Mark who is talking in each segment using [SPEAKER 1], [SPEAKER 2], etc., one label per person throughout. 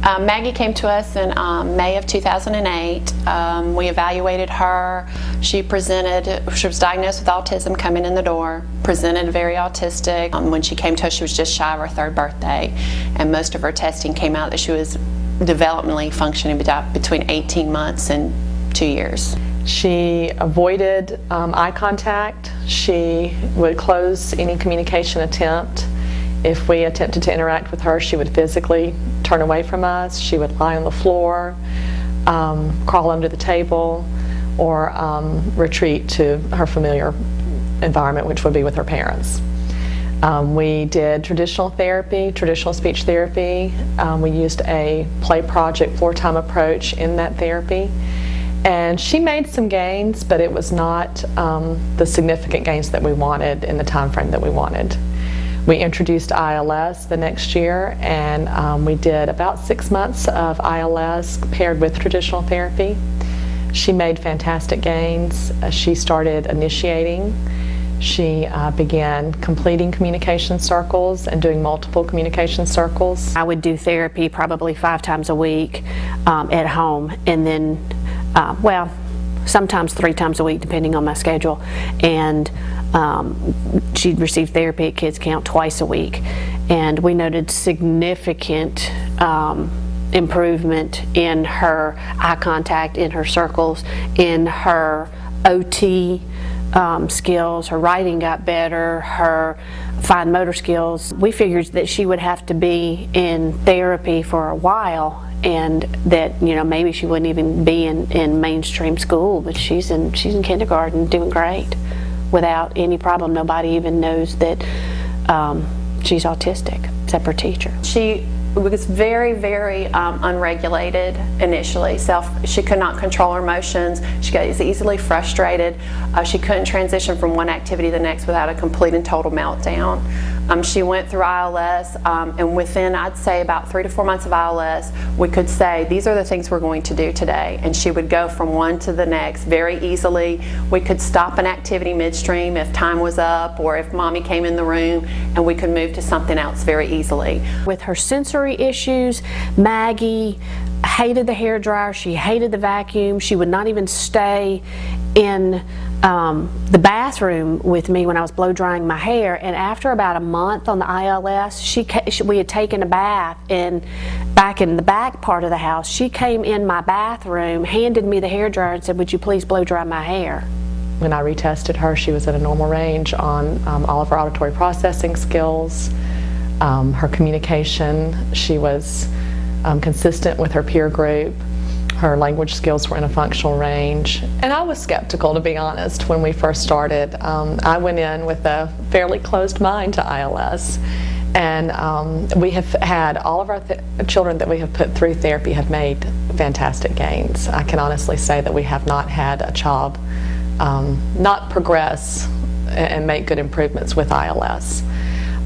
[SPEAKER 1] Maggie came to us in May of 2008. We evaluated her. She was diagnosed with autism coming in the door, presented very autistic. When she came to us, she was just shy of her 3rd birthday, and most of her testing came out that she was developmentally functioning between 18 months and 2 years.
[SPEAKER 2] She avoided eye contact. She would close any communication attempt. If we attempted to interact with her, she would physically turn away from us. She would lie on the floor, crawl under the table, or retreat to her familiar environment, which would be with her parents. We did traditional therapy, traditional speech therapy. We used a play project floor time approach in that therapy. And she made some gains, but it was not the significant gains that we wanted in the time frame that we wanted. We introduced ILS the next year, and we did about 6 months of ILS paired with traditional therapy. She made fantastic gains. She started initiating. She began completing communication circles and doing multiple communication circles.
[SPEAKER 3] I would do therapy probably 5 times a week at home, and then well, sometimes 3 times a week depending on my schedule, and she'd receive therapy at Kids Kount twice a week, and we noted significant improvement in her eye contact, in her circles, in her OT skills. Her writing got better, her fine motor skills. We figured that she would have to be in therapy for a while, and that, you know, maybe she wouldn't even be in mainstream school, but she's in kindergarten doing great without any problem. Nobody even knows that she's autistic except her teacher.
[SPEAKER 1] She was very, very unregulated initially. She could not control her emotions. She got easily frustrated. She couldn't transition from one activity to the next without a complete and total meltdown. She went through ILS, and within, I'd say, about 3 to 4 months of ILS, we could say, these are the things we're going to do today. And she would go from one to the next very easily. We could stop an activity midstream if time was up, or if mommy came in the room, and we could move to something else very easily.
[SPEAKER 3] With her sensory issues, Maggie hated the hair dryer, she hated the vacuum, she would not even stay in the bathroom with me when I was blow drying my hair. And after about a month on the ILS, we had taken a bath back in the back part of the house. She came in my bathroom, handed me the hair dryer, and said, "Would you please blow dry my hair?"
[SPEAKER 2] When I retested her, she was at a normal range on all of her auditory processing skills, her communication. She was consistent with her peer group. Her language skills were in a functional range. And I was skeptical, to be honest, when we first started. I went in with a fairly closed mind to ILS. And we have had all of our children that we have put through therapy have made fantastic gains. I can honestly say that we have not had a child not progress and make good improvements with ILS.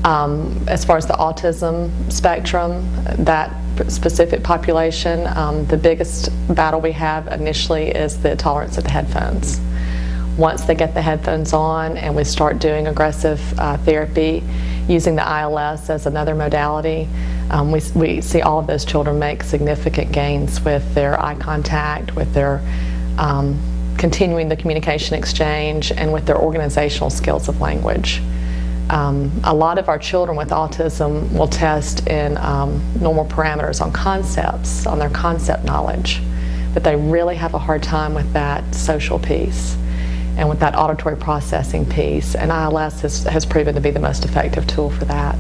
[SPEAKER 2] As far as the autism spectrum, that specific population, the biggest battle we have initially is the tolerance of the headphones. Once they get the headphones on and we start doing aggressive therapy using the ILS as another modality, we see all of those children make significant gains with their eye contact, with their continuing the communication exchange, and with their organizational skills of language. A lot of our children with autism will test in normal parameters on concepts, on their concept knowledge, but they really have a hard time with that social piece and with that auditory processing piece, and ILS has proven to be the most effective tool for that.